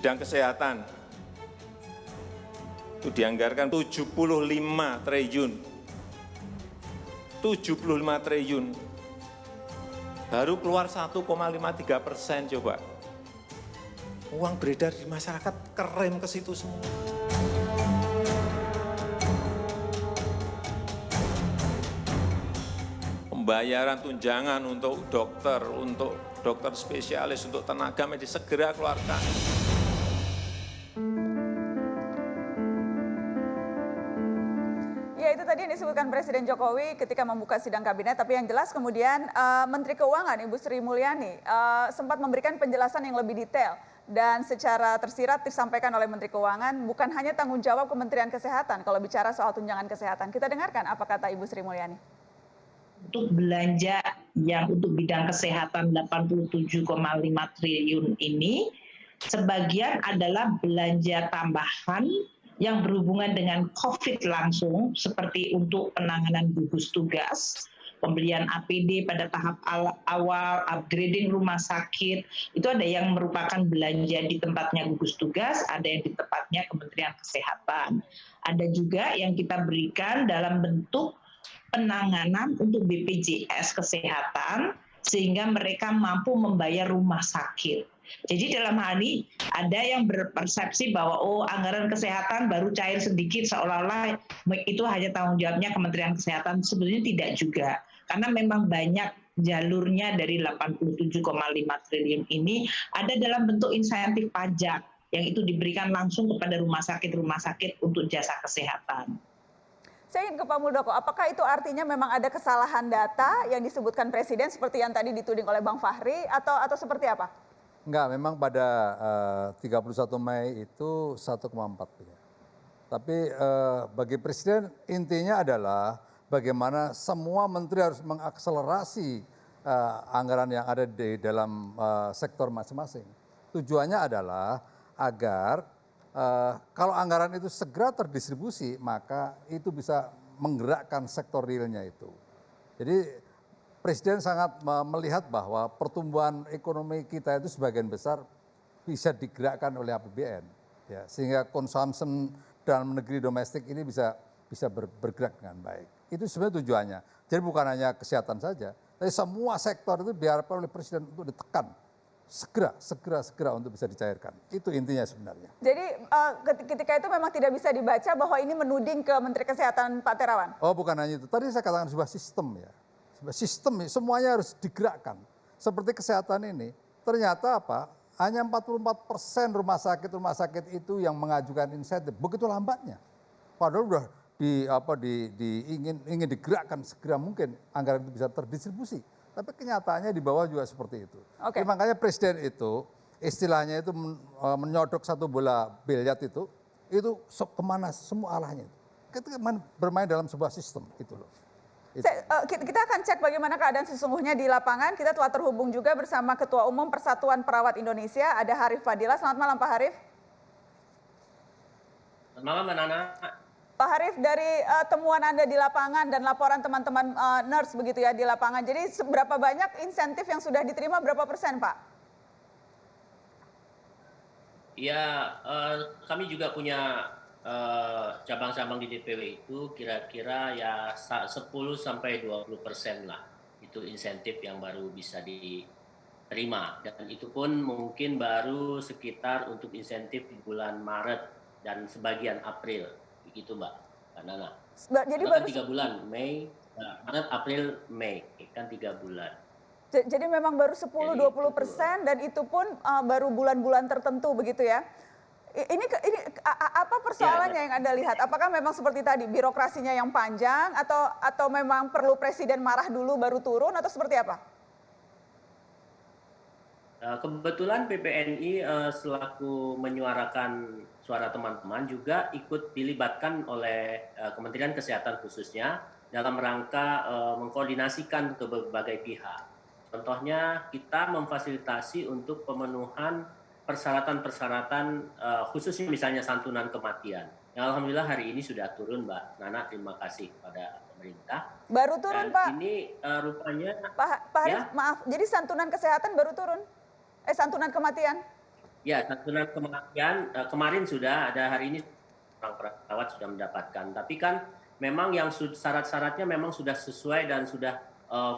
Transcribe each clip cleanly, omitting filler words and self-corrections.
bidang kesehatan itu dianggarkan 75 triliun. 75 triliun. Baru keluar 1,53% coba. Uang beredar di masyarakat kerem ke situ semua. Pembayaran tunjangan untuk dokter spesialis, untuk tenaga medis segera keluarkan. Ya, itu tadi yang disebutkan Presiden Jokowi ketika membuka sidang kabinet, tapi yang jelas kemudian Menteri Keuangan Ibu Sri Mulyani sempat memberikan penjelasan yang lebih detail dan secara tersirat disampaikan oleh Menteri Keuangan bukan hanya tanggung jawab Kementerian Kesehatan kalau bicara soal tunjangan kesehatan. Kita dengarkan apa kata Ibu Sri Mulyani. Untuk belanja yang untuk bidang kesehatan 87,5 triliun ini, sebagian adalah belanja tambahan yang berhubungan dengan COVID langsung, seperti untuk penanganan gugus tugas, pembelian APD pada tahap awal, upgrading rumah sakit, itu ada yang merupakan belanja di tempatnya gugus tugas, ada yang di tempatnya Kementerian Kesehatan. Ada juga yang kita berikan dalam bentuk penanganan untuk BPJS Kesehatan, sehingga mereka mampu membayar rumah sakit. Jadi dalam hal ini ada yang berpersepsi bahwa anggaran kesehatan baru cair sedikit seolah-olah itu hanya tanggung jawabnya Kementerian Kesehatan. Sebenarnya tidak juga, karena memang banyak jalurnya dari 87,5 triliun ini ada dalam bentuk insentif pajak yang itu diberikan langsung kepada rumah sakit untuk jasa kesehatan. Saya ingin ke Pak Muldoko, apakah itu artinya memang ada kesalahan data yang disebutkan Presiden seperti yang tadi dituding oleh Bang Fahri atau seperti apa? Enggak, memang pada 31 Mei itu 1,4. Tapi bagi Presiden intinya adalah bagaimana semua menteri harus mengakselerasi anggaran yang ada di dalam sektor masing-masing. Tujuannya adalah agar kalau anggaran itu segera terdistribusi, maka itu bisa menggerakkan sektor realnya itu. Jadi Presiden sangat melihat bahwa pertumbuhan ekonomi kita itu sebagian besar bisa digerakkan oleh APBN, ya, sehingga consumption dalam negeri domestik ini bisa bergerak dengan baik. Itu sebenarnya tujuannya. Jadi bukan hanya kesehatan saja, tapi semua sektor itu diharapkan oleh Presiden untuk ditekan. Segera untuk bisa dicairkan. Itu intinya sebenarnya. Jadi ketika itu memang tidak bisa dibaca bahwa ini menuding ke Menteri Kesehatan Pak Terawan? Oh, bukan hanya itu. Tadi saya katakan sebuah sistem, ya. Sistem semuanya harus digerakkan. Seperti kesehatan ini, ternyata apa? Hanya 44% rumah sakit itu yang mengajukan insentif. Begitu lambatnya. Padahal udah ingin digerakkan segera mungkin anggaran itu bisa terdistribusi. Tapi kenyataannya di bawah juga seperti itu. Okay. Makanya Presiden itu istilahnya itu menyodok satu bola biliar itu kemana semua arahnya. Kita bermain dalam sebuah sistem itu loh. Kita akan cek bagaimana keadaan sesungguhnya di lapangan. Kita telah terhubung juga bersama Ketua Umum Persatuan Perawat Indonesia, ada Harif Fadila. Selamat malam Pak Harif. Selamat malam Mbak Nana. Pak Harif, dari temuan Anda di lapangan dan laporan teman-teman nurse begitu ya di lapangan, jadi seberapa banyak insentif yang sudah diterima, berapa persen Pak? Ya, kami juga punya cabang-cabang di DPW itu kira-kira ya 10-20% lah. Itu insentif yang baru bisa diterima. Dan itu pun mungkin baru sekitar untuk insentif di bulan Maret dan sebagian April. Begitu Mbak Nana. Jadi baru 3 bulan, Mei, Maret, April, Mei, kan 3 bulan. Jadi memang baru 10-20% dan itu pun baru bulan-bulan tertentu begitu ya. Ini apa persoalannya yang Anda lihat? Apakah memang seperti tadi birokrasinya yang panjang atau memang perlu Presiden marah dulu baru turun atau seperti apa? Kebetulan PPNI selaku menyuarakan suara teman-teman juga ikut dilibatkan oleh Kementerian Kesehatan khususnya dalam rangka mengkoordinasikan ke berbagai pihak. Contohnya kita memfasilitasi untuk pemenuhan persyaratan-persyaratan khususnya misalnya santunan kematian. Yang alhamdulillah hari ini sudah turun Mbak Nana, terima kasih kepada pemerintah. Baru turun Dan Pak? Ini rupanya... Pak Harif, ya? Maaf, jadi santunan kesehatan baru turun? Santunan kematian? Ya, santunan kematian kemarin sudah ada, hari ini orang perawat sudah mendapatkan. Tapi kan memang yang syarat-syaratnya memang sudah sesuai dan sudah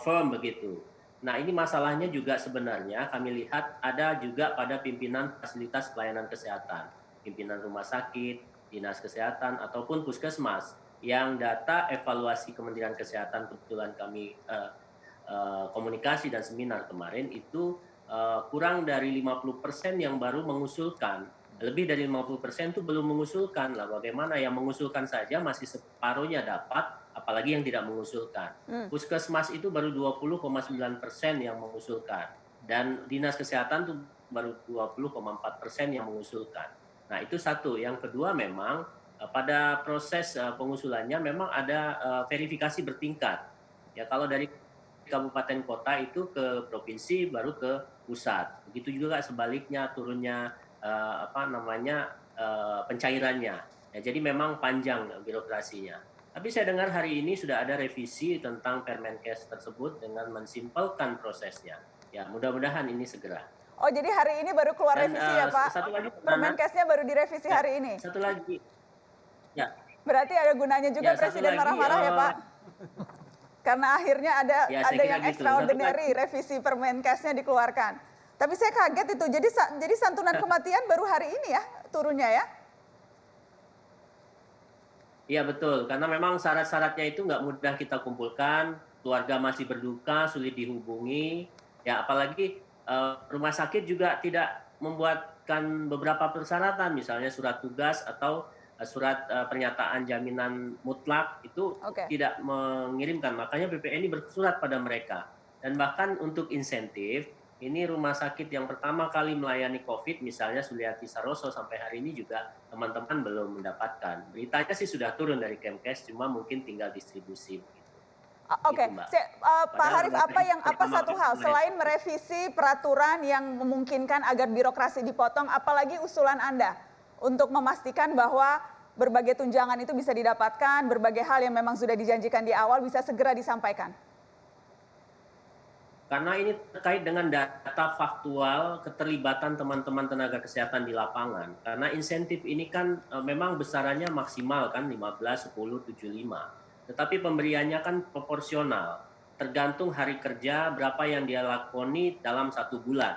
firm begitu. Nah, ini masalahnya juga sebenarnya kami lihat ada juga pada pimpinan fasilitas pelayanan kesehatan, pimpinan rumah sakit, dinas kesehatan ataupun puskesmas yang data evaluasi Kementerian Kesehatan kebetulan kami komunikasi dan seminar kemarin itu kurang dari 50% yang baru mengusulkan, lebih dari 50% itu belum mengusulkan. Lah bagaimana yang mengusulkan saja masih separuhnya dapat, apalagi yang tidak mengusulkan. Puskesmas itu baru 20,9% yang mengusulkan dan dinas kesehatan itu baru 20,4% yang mengusulkan. Nah, itu satu. Yang kedua memang pada proses pengusulannya memang ada verifikasi bertingkat. Ya, kalau dari kabupaten kota itu ke provinsi baru ke pusat. Begitu juga sebaliknya turunnya pencairannya. Ya, jadi memang panjang birokrasinya. Tapi saya dengar hari ini sudah ada revisi tentang Permenkes tersebut dengan mensimpelkan prosesnya. Ya, mudah-mudahan ini segera. Oh, jadi hari ini baru keluar Dan, revisi ya, Pak? satu lagi, Permenkesnya baru direvisi ya, hari ini. Satu lagi. Ya. Berarti ada gunanya juga Ya, Presiden lagi, marah-marah ya, Pak? Karena akhirnya ada Ya, saya kira yang gitu. extraordinary revisi Permenkesnya dikeluarkan. Tapi saya kaget itu. Jadi santunan kematian baru hari ini ya turunnya ya? Iya betul, karena memang syarat-syaratnya itu nggak mudah kita kumpulkan, keluarga masih berduka, sulit dihubungi, ya apalagi rumah sakit juga tidak membuatkan beberapa persyaratan, misalnya surat tugas atau surat pernyataan jaminan mutlak itu tidak mengirimkan, makanya BPNI bersurat pada mereka. Dan bahkan untuk insentif, ini rumah sakit yang pertama kali melayani COVID, misalnya Suliati Saroso, sampai hari ini juga teman-teman belum mendapatkan. Beritanya sih sudah turun dari Kemkes, cuma mungkin tinggal distribusi. Oke, Pak Harif, apa satu hal selain merevisi peraturan yang memungkinkan agar birokrasi dipotong, apalagi usulan Anda untuk memastikan bahwa berbagai tunjangan itu bisa didapatkan, berbagai hal yang memang sudah dijanjikan di awal bisa segera disampaikan? Karena ini terkait dengan data faktual keterlibatan teman-teman tenaga kesehatan di lapangan. Karena insentif ini kan memang besarannya maksimal kan 15, 10, 75. Tetapi pemberiannya kan proporsional. Tergantung hari kerja berapa yang dia lakoni dalam 1 bulan.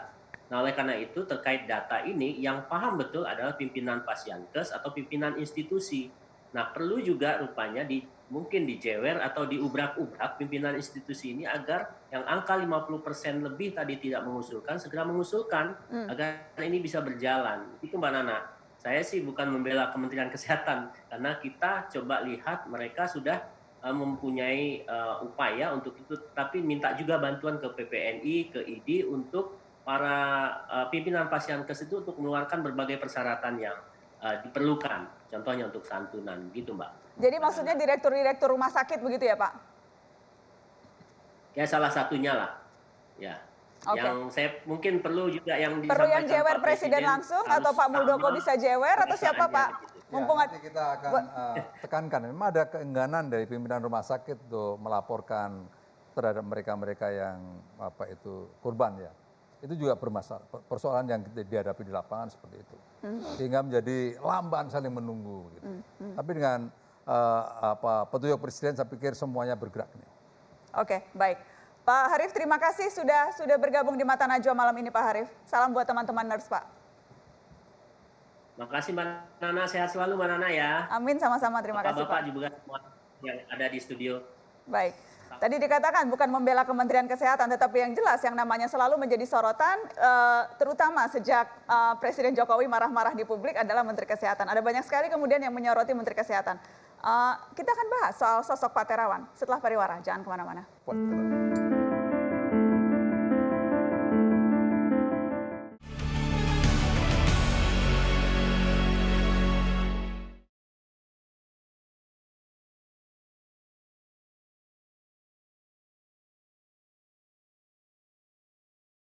Nah, oleh karena itu terkait data ini yang paham betul adalah pimpinan Pasyankes atau pimpinan institusi. Nah, perlu juga rupanya mungkin dijewer atau diubrak-ubrak pimpinan institusi ini agar yang angka 50% lebih tadi tidak mengusulkan, segera mengusulkan agar ini bisa berjalan. Itu Mbak Nana. Saya sih bukan membela Kementerian Kesehatan, karena kita coba lihat mereka sudah mempunyai upaya untuk itu, tapi minta juga bantuan ke PPNI, ke ID untuk para pimpinan Pasyankes itu untuk mengeluarkan berbagai persyaratan yang diperlukan, contohnya untuk santunan, gitu Mbak. Jadi maksudnya direktur-direktur rumah sakit begitu ya Pak? Ya salah satunya lah, ya. Yang saya mungkin perlu juga yang perlu yang disampaikan jewer Pak Presiden langsung atau Pak Muldoko bisa jewer atau siapa Pak? Mumpung nanti kita akan tekankan, memang ada keengganan dari pimpinan rumah sakit untuk melaporkan terhadap mereka-mereka yang korban ya. Itu juga bermasalah, persoalan yang dihadapi di lapangan seperti itu. Sehingga menjadi lamban saling menunggu. Gitu. Tapi dengan petunjuk Presiden saya pikir semuanya bergerak. Oke, baik. Pak Harif, terima kasih sudah bergabung di Mata Najwa malam ini Pak Harif. Salam buat teman-teman nurse Pak. Makasih Mbak Nana, sehat selalu Mbak Nana ya. Amin, sama-sama, terima kasih Bapak Pak. juga semua yang ada di studio. Baik. Tadi dikatakan bukan membela Kementerian Kesehatan, tetapi yang jelas yang namanya selalu menjadi sorotan, terutama sejak Presiden Jokowi marah-marah di publik adalah Menteri Kesehatan. Ada banyak sekali kemudian yang menyoroti Menteri Kesehatan. Kita akan bahas soal sosok Pak Terawan setelah pariwara, jangan kemana-mana.